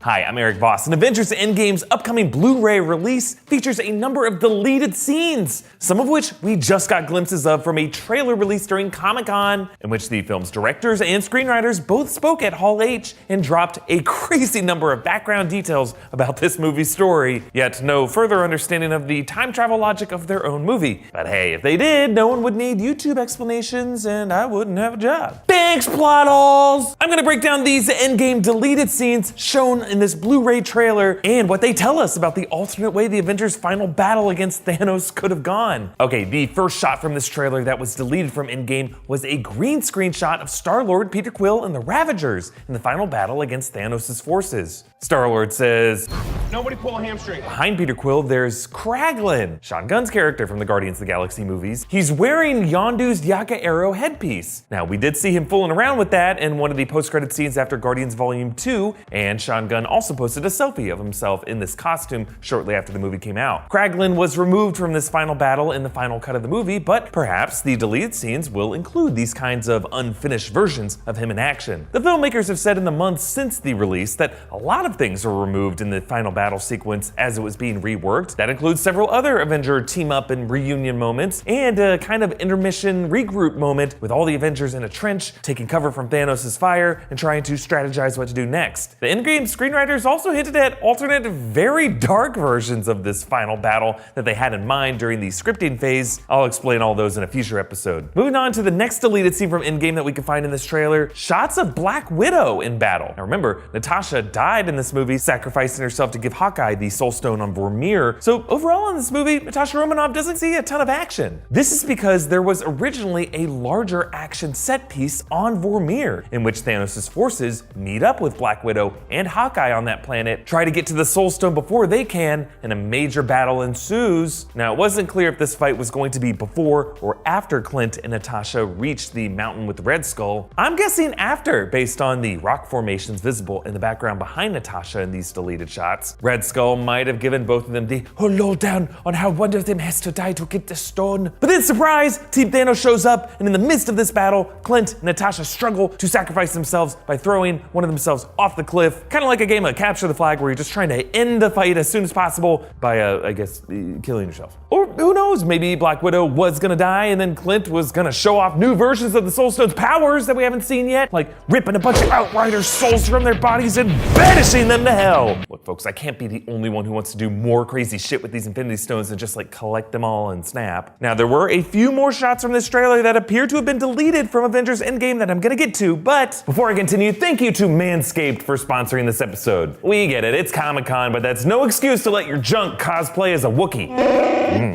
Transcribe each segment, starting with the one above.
Hi, I'm Eric Voss, and Avengers Endgame's upcoming Blu-Ray release features a number of deleted scenes, some of which we just got glimpses of from a trailer released during Comic-Con, in which the film's directors and screenwriters both spoke at Hall H and dropped a crazy number of background details about this movie's story, yet no further understanding of the time travel logic of their own movie. But hey, if they did, no one would need YouTube explanations and I wouldn't have a job. Thanks, plot holes! I'm gonna break down these Endgame deleted scenes shown in this Blu-ray trailer and what they tell us about the alternate way the Avengers' final battle against Thanos could have gone. Okay, the first shot from this trailer that was deleted from Endgame was a green screen shot of Star-Lord, Peter Quill, and the Ravagers in the final battle against Thanos' forces. Star-Lord says, "Nobody pull a hamstring." Behind Peter Quill, there's Kraglin, Sean Gunn's character from the Guardians of the Galaxy movies. He's wearing Yondu's Yaka Arrow headpiece. Now, we did see him fooling around with that in one of the post-credit scenes after Guardians Volume 2, and Sean Gunn also posted a selfie of himself in this costume shortly after the movie came out. Kraglin was removed from this final battle in the final cut of the movie, but perhaps the deleted scenes will include these kinds of unfinished versions of him in action. The filmmakers have said in the months since the release that a lot of things were removed in the final battle sequence as it was being reworked. That includes several other Avenger team-up and reunion moments, and a kind of intermission regroup moment with all the Avengers in a trench, taking cover from Thanos' fire and trying to strategize what to do next. The Endgame screenwriters also hinted at alternate, very dark versions of this final battle that they had in mind during the scripting phase. I'll explain all those in a future episode. Moving on to the next deleted scene from Endgame that we can find in this trailer, shots of Black Widow in battle. Now remember, Natasha died in this movie, sacrificing herself to give Hawkeye the Soul Stone on Vormir. So overall in this movie, Natasha Romanoff doesn't see a ton of action. This is because there was originally a larger action set piece on Vormir, in which Thanos' forces meet up with Black Widow and Hawkeye on that planet, try to get to the Soul Stone before they can, and a major battle ensues. Now, it wasn't clear if this fight was going to be before or after Clint and Natasha reached the mountain with Red Skull. I'm guessing after, based on the rock formations visible in the background behind Natasha in these deleted shots. Red Skull might have given both of them the lowdown on how one of them has to die to get the stone. But then, surprise, Team Thanos shows up, and in the midst of this battle, Clint and Natasha struggle to sacrifice themselves by throwing one of themselves off the cliff, kind of like a game of capture the flag where you're just trying to end the fight as soon as possible by, I guess, killing yourself. Or who knows, maybe Black Widow was gonna die and then Clint was gonna show off new versions of the Soul Stone's powers that we haven't seen yet, like ripping a bunch of Outriders' souls from their bodies and banishing them to hell. Look, folks, I can't be the only one who wants to do more crazy shit with these Infinity Stones and just like collect them all and snap. Now, there were a few more shots from this trailer that appear to have been deleted from Avengers Endgame that I'm gonna get to, but before I continue, thank you to Manscaped for sponsoring this episode. We get it, it's Comic-Con, but that's no excuse to let your junk cosplay as a Wookiee.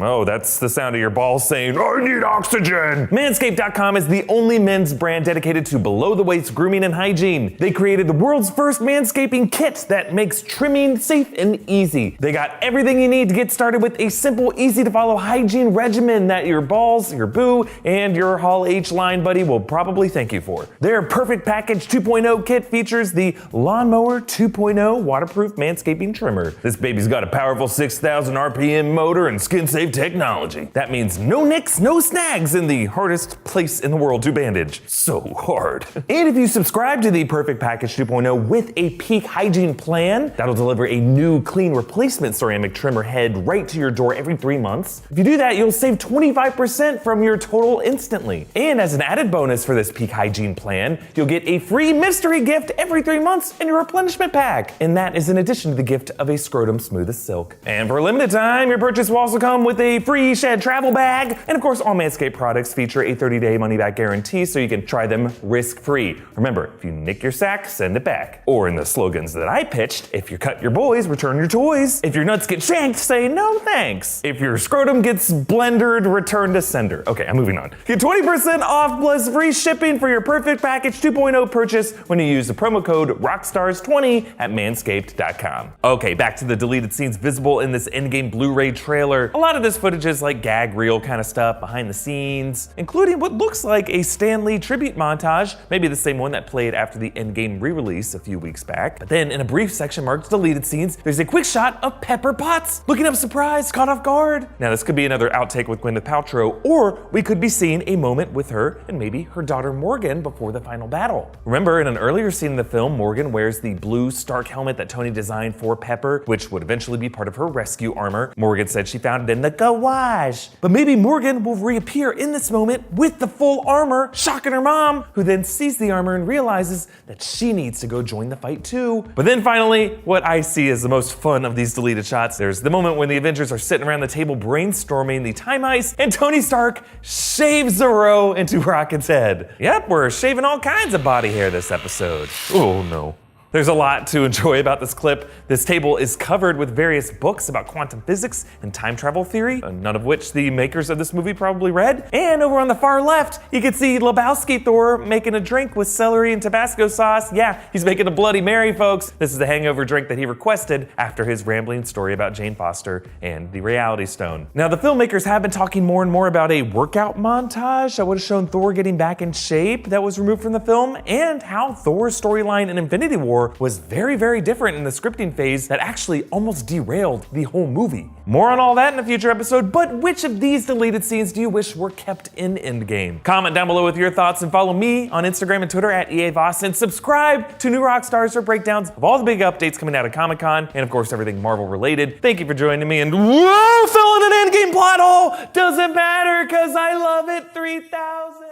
Oh, that's the sound of your balls saying, "I need oxygen!" Manscaped.com is the only men's brand dedicated to below-the-waist grooming and hygiene. They created the world's first manscaping kit that makes trimming safe and easy. They got everything you need to get started with a simple, easy-to-follow hygiene regimen that your balls, your boo, and your Hall H line buddy will probably thank you for. Their Perfect Package 2.0 kit features the Lawnmower 2.0 waterproof manscaping trimmer. This baby's got a powerful 6,000 RPM motor and skin-safe technology. That means no nicks, no snags in the hardest place in the world to bandage. So hard. And if you subscribe to the Perfect Package 2.0 with a peak hygiene plan, that'll deliver a new clean replacement ceramic trimmer head right to your door every 3 months. If you do that, you'll save 25% from your total instantly. And as an added bonus for this peak hygiene plan, you'll get a free mystery gift every 3 months in your replenishment pack. And that is in addition to the gift of a scrotum smooth as silk. And for a limited time, your purchase will also come with a free shed travel bag. And of course, all Manscaped products feature a 30-day money-back guarantee so you can try them risk-free. Remember, if you nick your sack, send it back. Or in the slogans that I pitched, if you cut your boys, return your toys. If your nuts get shanked, say no thanks. If your scrotum gets blendered, return to sender. Okay, I'm moving on. Get 20% off plus free shipping for your Perfect Package 2.0 purchase when you use the promo code ROCKSTARS20 at manscaped.com. Okay, back to the deleted scenes visible in this Endgame Blu-ray trailer. A lot of this footage is like gag reel kind of stuff behind the scenes, including what looks like a Stan Lee tribute montage, maybe the same one that played after the Endgame re-release a few weeks back. But then in a brief section marked deleted scenes, scenes, there's a quick shot of Pepper Potts looking up surprised, caught off guard. Now this could be another outtake with Gwyneth Paltrow, or we could be seeing a moment with her and maybe her daughter Morgan before the final battle. Remember, in an earlier scene in the film, Morgan wears the blue Stark helmet that Tony designed for Pepper, which would eventually be part of her rescue armor. Morgan said she found it in the garage. But maybe Morgan will reappear in this moment with the full armor, shocking her mom, who then sees the armor and realizes that she needs to go join the fight too. But then finally, what I see as the most fun of these deleted shots, there's the moment when the Avengers are sitting around the table brainstorming the time heist, and Tony Stark shaves Zoro into Rocket's head. Yep, we're shaving all kinds of body hair this episode. Oh no. There's a lot to enjoy about this clip. This table is covered with various books about quantum physics and time travel theory, none of which the makers of this movie probably read. And over on the far left, you can see Lebowski Thor making a drink with celery and Tabasco sauce. Yeah, he's making a Bloody Mary, folks. This is the hangover drink that he requested after his rambling story about Jane Foster and the Reality Stone. Now, the filmmakers have been talking more and more about a workout montage that would have shown Thor getting back in shape that was removed from the film, and how Thor's storyline in Infinity War was very, very different in the scripting phase that actually almost derailed the whole movie. More on all that in a future episode, but which of these deleted scenes do you wish were kept in Endgame? Comment down below with your thoughts and follow me on Instagram and Twitter at EAVoss, and subscribe to New Rockstars for breakdowns of all the big updates coming out of Comic-Con and of course everything Marvel related. Thank you for joining me, and whoa, fell in an Endgame plot hole! Doesn't matter, cause I love it 3000!